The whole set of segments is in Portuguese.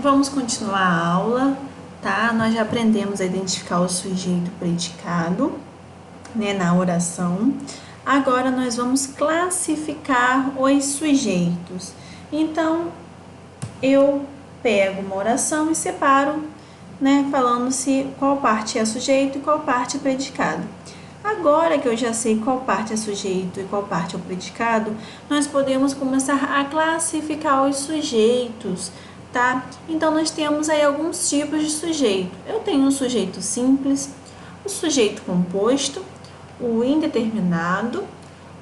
Vamos continuar a aula, tá? Nós já aprendemos a identificar o sujeito predicado, né, na oração. Agora nós vamos classificar os sujeitos. Então, eu pego uma oração e separo, né, falando se qual parte é sujeito e qual parte é predicado. Agora que eu já sei qual parte é sujeito e qual parte é o predicado, nós podemos começar a classificar os sujeitos, tá? Então, nós temos aí alguns tipos de sujeito. Eu tenho um sujeito simples, o sujeito composto, o indeterminado,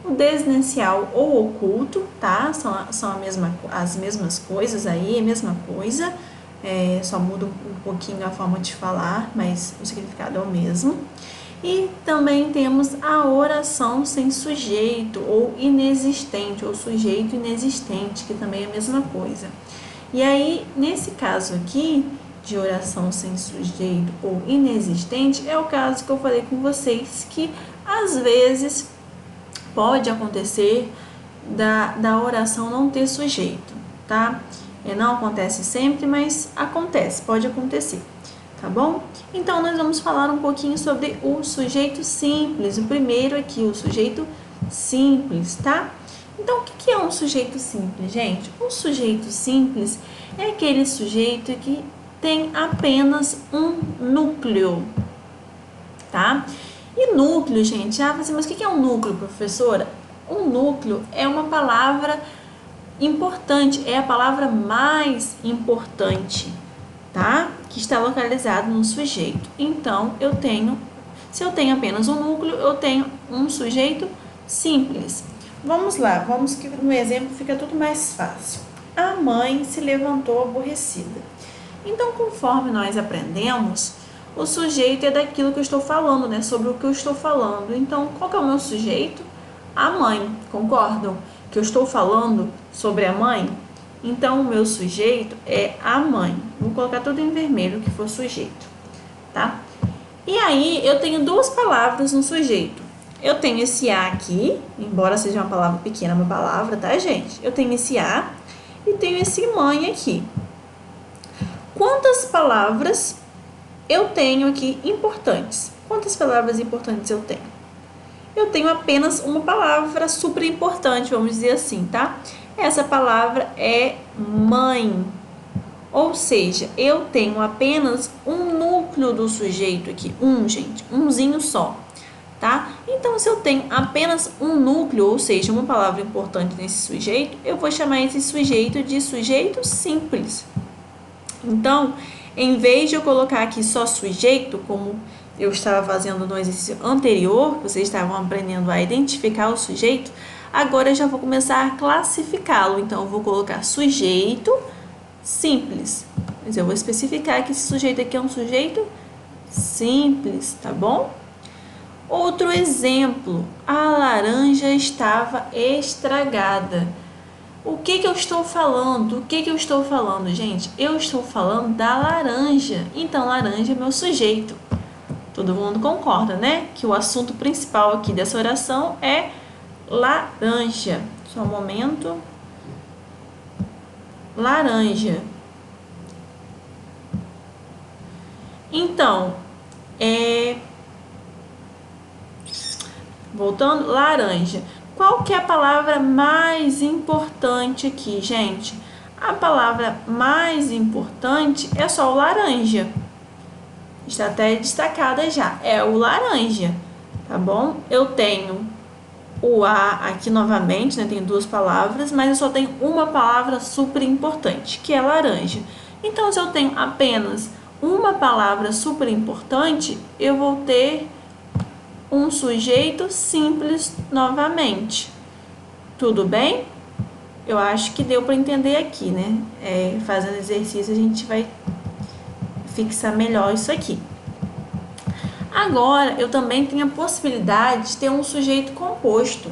o desinicial ou oculto, tá? São as mesmas coisas aí, a mesma coisa, só muda um pouquinho a forma de falar, mas o significado é o mesmo. E também temos a oração sem sujeito ou inexistente, ou sujeito inexistente, que também é a mesma coisa. E aí, nesse caso aqui, de oração sem sujeito ou inexistente, é o caso que eu falei com vocês, que às vezes pode acontecer da oração não ter sujeito, tá? Não acontece sempre, mas acontece, pode acontecer, tá bom? Então, nós vamos falar um pouquinho sobre o sujeito simples. O primeiro aqui, o sujeito simples, tá? Então, o que é um sujeito simples, gente? Um sujeito simples é aquele sujeito que tem apenas um núcleo, tá? E núcleo, gente, mas o que é um núcleo, professora? Um núcleo é uma palavra importante, é a palavra mais importante, tá? Que está localizado no sujeito. Então, se eu tenho apenas um núcleo, eu tenho um sujeito simples. Vamos lá, vamos que no exemplo fica tudo mais fácil. A mãe se levantou aborrecida. Então, conforme nós aprendemos, o sujeito é daquilo que eu estou falando, né? Sobre o que eu estou falando. Então, qual que é o meu sujeito? A mãe. Concordam? Que eu estou falando sobre a mãe? Então, o meu sujeito é a mãe. Vou colocar tudo em vermelho que for sujeito, tá? E aí, eu tenho duas palavras no sujeito. Eu tenho esse a aqui, embora seja uma palavra pequena, uma palavra, tá, gente? Eu tenho esse a e tenho esse mãe aqui. Quantas palavras eu tenho aqui importantes? Quantas palavras importantes eu tenho? Eu tenho apenas uma palavra super importante, vamos dizer assim, tá? Essa palavra é mãe. Ou seja, eu tenho apenas um núcleo do sujeito aqui. Gente, umzinho só, tá? Então, se eu tenho apenas um núcleo, ou seja, uma palavra importante nesse sujeito, eu vou chamar esse sujeito de sujeito simples. Então, em vez de eu colocar aqui só sujeito, como eu estava fazendo no exercício anterior, vocês estavam aprendendo a identificar o sujeito, agora eu já vou começar a classificá-lo. Então, eu vou colocar sujeito simples. Mas eu vou especificar que esse sujeito aqui é um sujeito simples, tá bom? Outro exemplo, a laranja estava estragada. O que eu estou falando? O que eu estou falando, gente? Eu estou falando da laranja. Então, laranja é meu sujeito. Todo mundo concorda, né? Que o assunto principal aqui dessa oração é laranja. Só um momento. Laranja. Então, voltando, laranja. Qual que é a palavra mais importante aqui, gente? A palavra mais importante é só o laranja. Está até destacada já. É o laranja, tá bom? Eu tenho o a aqui novamente, né? Tem duas palavras, mas eu só tenho uma palavra super importante, que é laranja. Então, se eu tenho apenas uma palavra super importante, eu vou ter um sujeito simples novamente. Tudo bem? Eu acho que deu para entender aqui, né? Fazendo exercício, a gente vai fixar melhor isso aqui. Agora, eu também tenho a possibilidade de ter um sujeito composto.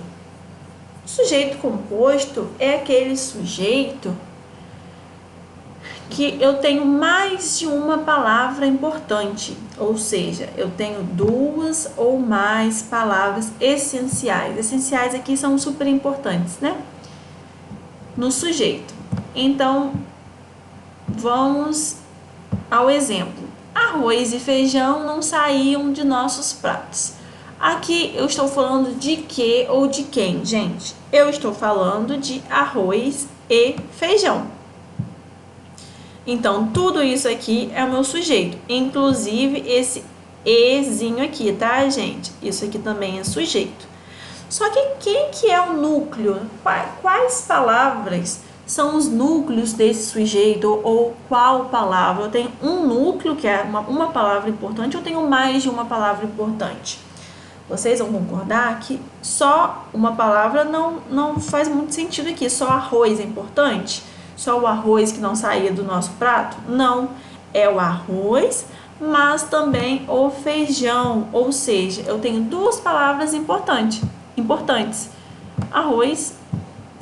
O sujeito composto é aquele sujeito que eu tenho mais de uma palavra importante, ou seja, eu tenho duas ou mais palavras essenciais. Essenciais aqui são super importantes, né? No sujeito. Então, vamos ao exemplo. Arroz e feijão não saíam de nossos pratos. Aqui eu estou falando de que ou de quem, gente? Eu estou falando de arroz e feijão. Então, tudo isso aqui é o meu sujeito, inclusive esse ezinho aqui, tá, gente? Isso aqui também é sujeito. Só que quem que é o núcleo? Quais palavras são os núcleos desse sujeito ou qual palavra? Eu tenho um núcleo, que é uma palavra importante, eu tenho mais de uma palavra importante. Vocês vão concordar que só uma palavra não faz muito sentido aqui. Só arroz é importante? Só o arroz que não saía do nosso prato? Não, é o arroz, mas também o feijão. Ou seja, eu tenho duas palavras importantes. Arroz,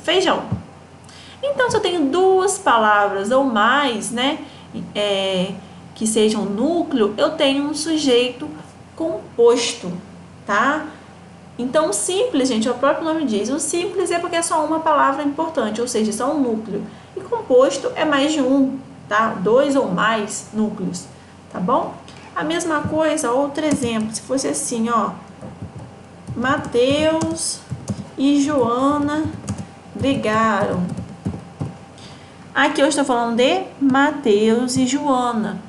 feijão. Então, se eu tenho duas palavras ou mais, né, que sejam núcleo, eu tenho um sujeito composto, tá? Então, o simples, gente, o próprio nome diz, o simples é porque é só uma palavra importante, ou seja, só um núcleo. E composto é mais de um, tá? 2 ou mais núcleos, tá bom? A mesma coisa, outro exemplo, se fosse assim, ó, Mateus e Joana brigaram. Aqui eu estou falando de Mateus e Joana.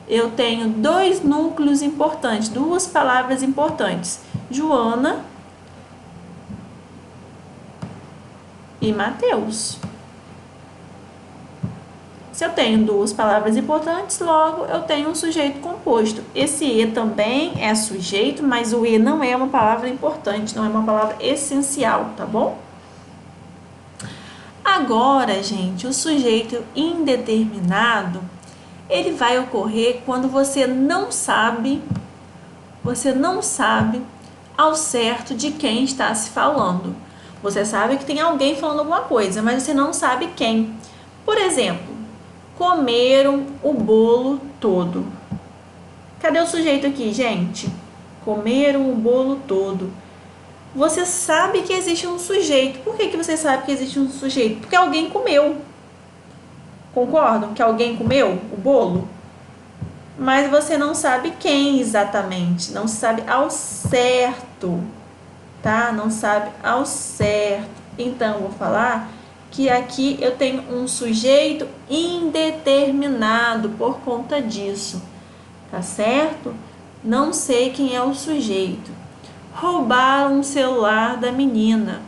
Eu tenho dois núcleos importantes, duas palavras importantes, Joana e Mateus. Se eu tenho duas palavras importantes, logo eu tenho um sujeito composto. Esse e também é sujeito, mas o e não é uma palavra importante, não é uma palavra essencial, tá bom? Agora, gente, o sujeito indeterminado, ele vai ocorrer quando você não sabe ao certo de quem está se falando. Você sabe que tem alguém falando alguma coisa, mas você não sabe quem. Por exemplo, comeram o bolo todo. Cadê o sujeito aqui, gente? Comeram o bolo todo. Você sabe que existe um sujeito. Por que você sabe que existe um sujeito? Porque alguém comeu. Concordam que alguém comeu o bolo? Mas você não sabe quem exatamente, não sabe ao certo, tá? Não sabe ao certo. Então, vou falar que aqui eu tenho um sujeito indeterminado por conta disso, tá certo? Não sei quem é o sujeito. Roubaram o celular da menina.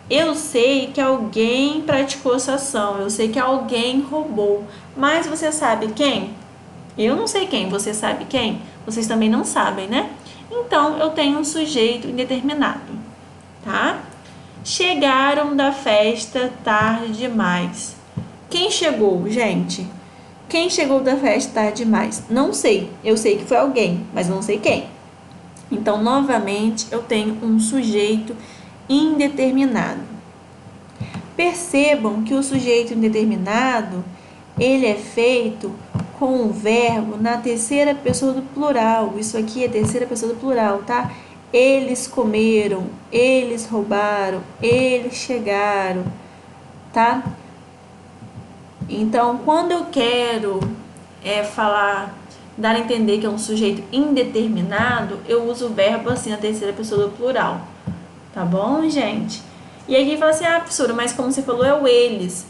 Eu sei que alguém praticou essa ação, eu sei que alguém roubou, mas você sabe quem? Eu não sei quem, você sabe quem? Vocês também não sabem, né? Então, eu tenho um sujeito indeterminado, tá? Chegaram da festa tarde demais. Quem chegou, gente? Quem chegou da festa tarde demais? Não sei, eu sei que foi alguém, mas não sei quem. Então, novamente, eu tenho um sujeito indeterminado. Percebam que o sujeito indeterminado, ele é feito com o verbo na terceira pessoa do plural. Isso aqui é terceira pessoa do plural, tá? Eles comeram, eles roubaram, eles chegaram, tá? Então, quando eu quero dar a entender que é um sujeito indeterminado, eu uso o verbo assim na terceira pessoa do plural, tá bom, gente? E aqui fala assim, professora, mas como você falou, é o eles.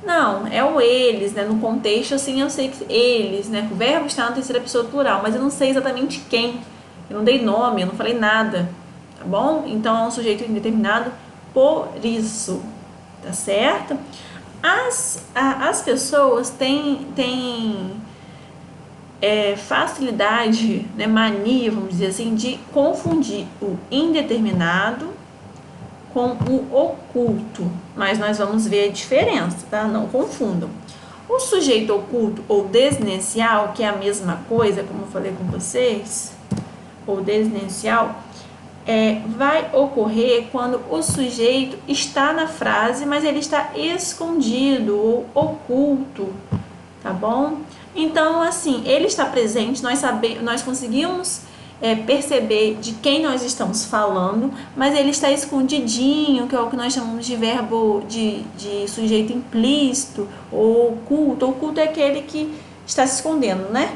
Não, é o eles, né? No contexto, assim, eu sei que eles, né? O verbo está na terceira pessoa do plural, mas eu não sei exatamente quem. Eu não dei nome, eu não falei nada, tá bom? Então, é um sujeito indeterminado por isso, tá certo? As pessoas têm facilidade, né, mania, vamos dizer assim, de confundir o indeterminado com o oculto, mas nós vamos ver a diferença, tá? Não confundam. O sujeito oculto ou desinicial, que é a mesma coisa, como eu falei com vocês, ou desinicial, vai ocorrer quando o sujeito está na frase, mas ele está escondido ou oculto, tá bom? Então, assim, ele está presente, nós conseguimos perceber de quem nós estamos falando, mas ele está escondidinho, que é o que nós chamamos de verbo de sujeito implícito ou oculto. Oculto é aquele que está se escondendo, né?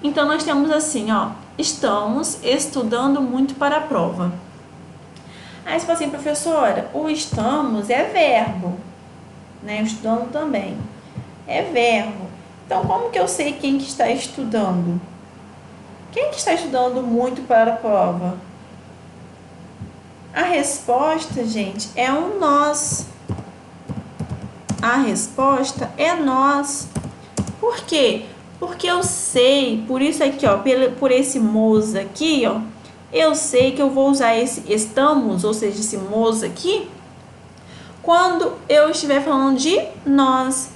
Então, nós temos assim, ó, estamos estudando muito para a prova. Aí você fala assim, professora, o estamos é verbo, né? Estudando também é verbo. Então, como que eu sei quem que está estudando? Quem que está estudando muito para a prova? A resposta, gente, é um nós. A resposta é nós. Por quê? Porque eu sei, por isso aqui, ó, por esse mos aqui, ó, eu sei que eu vou usar esse estamos, ou seja, esse mos aqui, quando eu estiver falando de nós.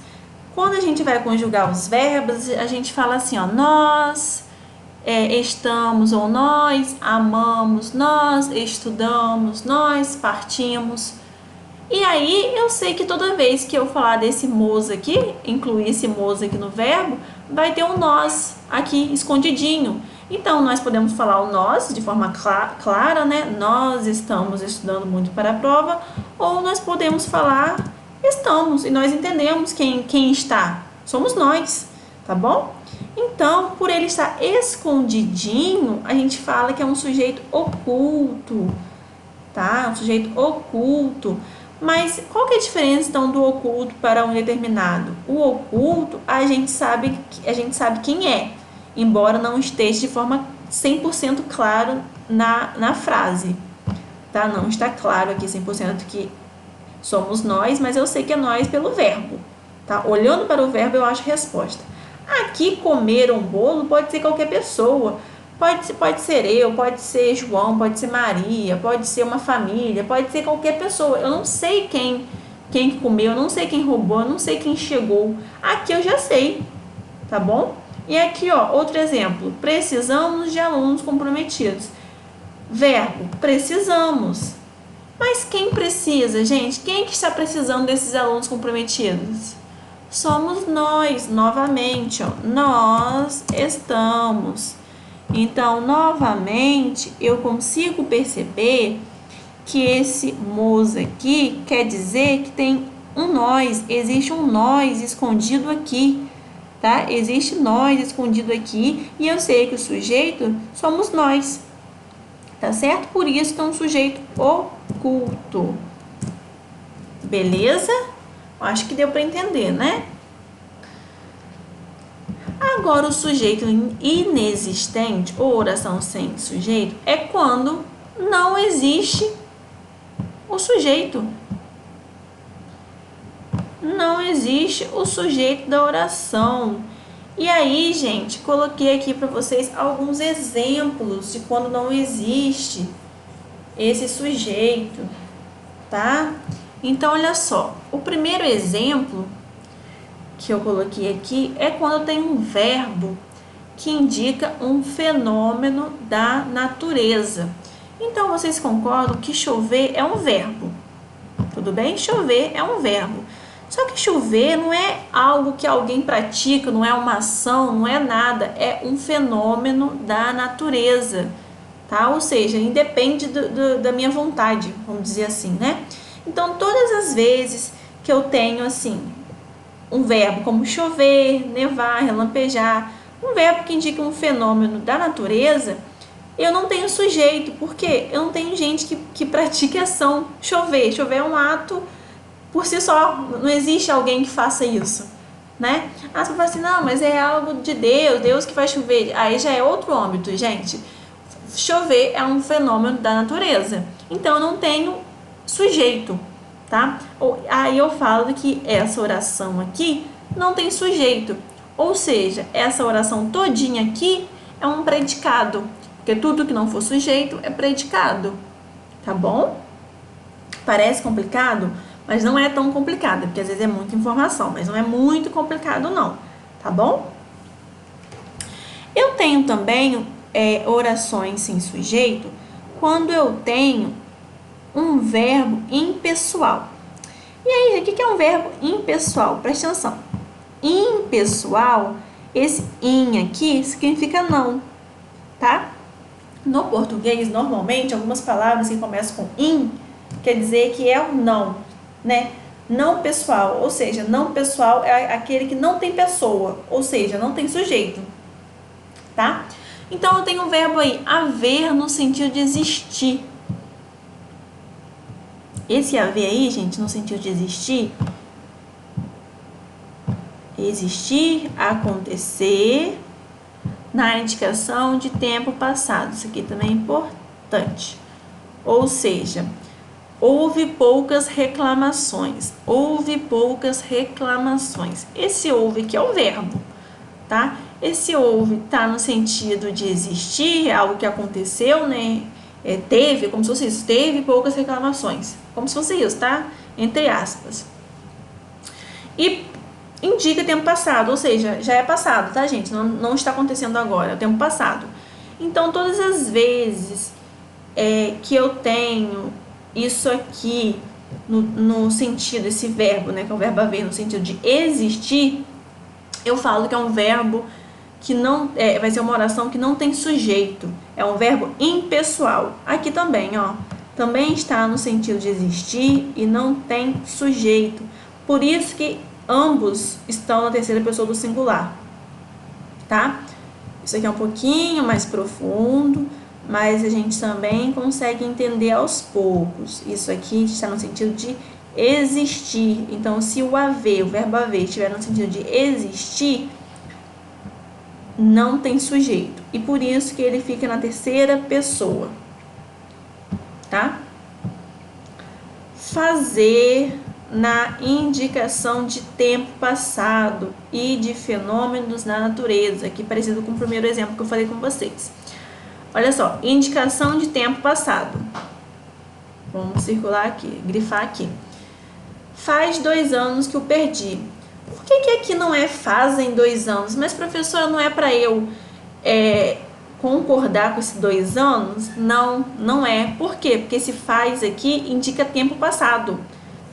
Quando a gente vai conjugar os verbos, a gente fala assim, ó, nós estamos, ou nós amamos, nós estudamos, nós partimos. E aí eu sei que toda vez que eu falar desse mos aqui, incluir esse mos aqui no verbo, vai ter um nós aqui escondidinho. Então nós podemos falar o nós de forma clara, né? Nós estamos estudando muito para a prova, ou nós podemos falar estamos, e nós entendemos quem está. Somos nós, tá bom? Então, por ele estar escondidinho, a gente fala que é um sujeito oculto, tá? Um sujeito oculto. Mas qual que é a diferença então do oculto para um determinado? O oculto, a gente sabe quem é, embora não esteja de forma 100% claro na frase, tá? Não está claro aqui 100% que somos nós, mas eu sei que é nós pelo verbo, tá? Olhando para o verbo, eu acho a resposta. Aqui, comer um bolo pode ser qualquer pessoa. Pode ser eu, pode ser João, pode ser Maria, pode ser uma família, pode ser qualquer pessoa. Eu não sei quem comeu, eu não sei quem roubou, eu não sei quem chegou. Aqui eu já sei, tá bom? E aqui, ó, outro exemplo. Precisamos de alunos comprometidos. Verbo, precisamos. Mas quem precisa, gente? Quem que está precisando desses alunos comprometidos? Somos nós, novamente, ó. Nós estamos. Então, novamente, eu consigo perceber que esse mos aqui quer dizer que tem um nós, existe um nós escondido aqui, tá? Existe nós escondido aqui e eu sei que o sujeito somos nós, tá certo? Por isso que é um sujeito oculto. Beleza? Acho que deu para entender, né? Agora, o sujeito inexistente ou oração sem sujeito é quando não existe o sujeito. Não existe o sujeito da oração. E aí, gente, coloquei aqui para vocês alguns exemplos de quando não existe esse sujeito, tá? Então, olha só. O primeiro exemplo que eu coloquei aqui é quando tem um verbo que indica um fenômeno da natureza. Então, vocês concordam que chover é um verbo, tudo bem? Chover é um verbo. Só que chover não é algo que alguém pratica, não é uma ação, não é nada, é um fenômeno da natureza, tá? Ou seja, independe da minha vontade, vamos dizer assim, né? Então, todas as vezes que eu tenho, assim, um verbo como chover, nevar, relampejar, um verbo que indica um fenômeno da natureza, eu não tenho sujeito, porque eu não tenho gente que pratique ação. Chover é um ato por si só, não existe alguém que faça isso, né? Ah, você fala assim, não, mas é algo de Deus que faz chover. Aí já é outro âmbito, gente. Chover é um fenômeno da natureza, então eu não tenho sujeito, tá? Aí eu falo que essa oração aqui não tem sujeito, ou seja, essa oração todinha aqui é um predicado, porque tudo que não for sujeito é predicado, tá bom? Parece complicado, mas não é tão complicado, porque às vezes é muita informação, mas não é muito complicado não, tá bom? Eu tenho também orações sem sujeito quando eu tenho um verbo impessoal. E aí, o que é um verbo impessoal? Presta atenção. Impessoal, esse in aqui significa não, tá? No português, normalmente, algumas palavras que começam com in, quer dizer que é o não, né? Não pessoal, ou seja, não pessoal é aquele que não tem pessoa, ou seja, não tem sujeito, tá? Então, eu tenho o verbo aí, haver, no sentido de existir. Esse haver aí, gente, no sentido de existir, acontecer, na indicação de tempo passado. Isso aqui também é importante. Ou seja, houve poucas reclamações. Houve poucas reclamações. Esse houve aqui é o verbo, tá? Esse houve tá no sentido de existir, algo que aconteceu, né? Teve, como se fosse isso, teve poucas reclamações. Como se fosse isso, tá? Entre aspas. E indica tempo passado, ou seja, já é passado, tá, gente? Não está acontecendo agora, é o tempo passado. Então, todas as vezes que eu tenho isso aqui no sentido, esse verbo, né, que é o verbo haver, no sentido de existir, eu falo que é um verbo que não vai ser uma oração que não tem sujeito, é um verbo impessoal. Aqui também, ó, também está no sentido de existir e não tem sujeito. Por isso que ambos estão na terceira pessoa do singular, tá? Isso aqui é um pouquinho mais profundo, mas a gente também consegue entender aos poucos. Isso aqui está no sentido de existir. Então, se o haver, o verbo haver, estiver no sentido de existir, não tem sujeito. E por isso que ele fica na terceira pessoa, tá? Fazer na indicação de tempo passado e de fenômenos na natureza, aqui parecido com o primeiro exemplo que eu falei com vocês. Olha só, indicação de tempo passado. Vamos circular aqui, grifar aqui. Faz 2 anos que o perdi. Por que aqui não é fazem 2 anos? Mas, professora, não é para eu concordar com esses 2 anos? Não, não é. Por quê? Porque esse faz aqui indica tempo passado,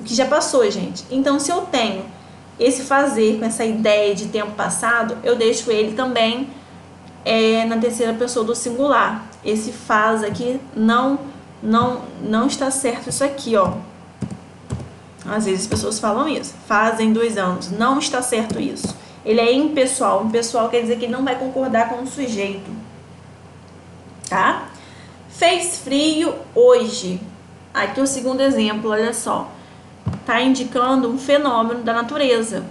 o que já passou, gente. Então, se eu tenho esse fazer com essa ideia de tempo passado, eu deixo ele também na terceira pessoa do singular. Esse faz aqui não está certo isso aqui, ó. Às vezes as pessoas falam isso. Fazem 2 anos. Não está certo isso. Ele é impessoal. Impessoal quer dizer que ele não vai concordar com o sujeito. Tá? Fez frio hoje. Aqui é o segundo exemplo, olha só. Tá indicando um fenômeno da natureza.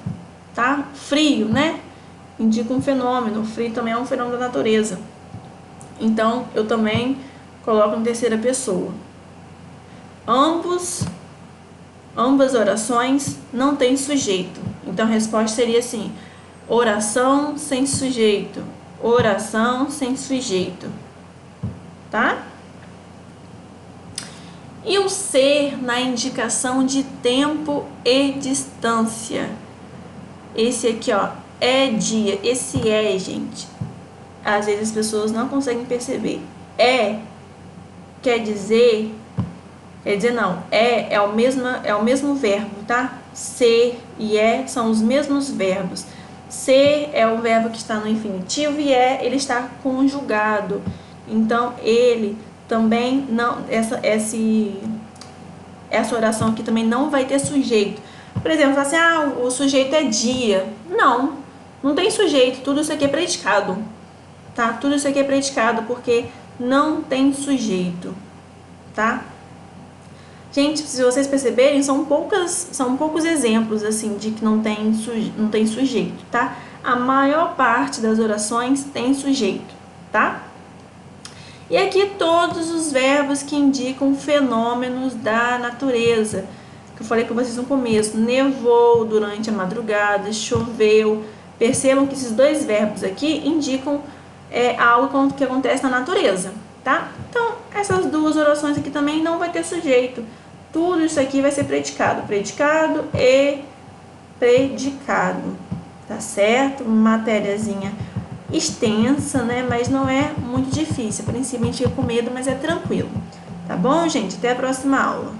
Tá? Frio, né? Indica um fenômeno. O frio também é um fenômeno da natureza. Então, eu também coloco em terceira pessoa. Ambas orações não têm sujeito. Então, a resposta seria assim: oração sem sujeito. Oração sem sujeito. Tá? E o ser na indicação de tempo e distância. Esse aqui, ó, é dia. Esse gente, às vezes as pessoas não conseguem perceber. Quer dizer não, é o mesmo verbo, tá? Ser e são os mesmos verbos. Ser é o verbo que está no infinitivo e ele está conjugado. Então, ele também não, essa oração aqui também não vai ter sujeito. Por exemplo, assim, o sujeito é dia. Não tem sujeito, tudo isso aqui é predicado, tá? Tudo isso aqui é predicado porque não tem sujeito, tá? Gente, se vocês perceberem, são poucos exemplos, assim, de que não tem sujeito, tá? A maior parte das orações tem sujeito, tá? E aqui todos os verbos que indicam fenômenos da natureza, que eu falei com vocês no começo. Nevou durante a madrugada, choveu. Percebam que esses 2 verbos aqui indicam algo que acontece na natureza, tá? Então, essas 2 orações aqui também não vai ter sujeito. Tudo isso aqui vai ser predicado. Predicado e predicado. Tá certo? Matériazinha extensa, né? Mas não é muito difícil. A princípio a gente fica com medo, mas é tranquilo. Tá bom, gente? Até a próxima aula.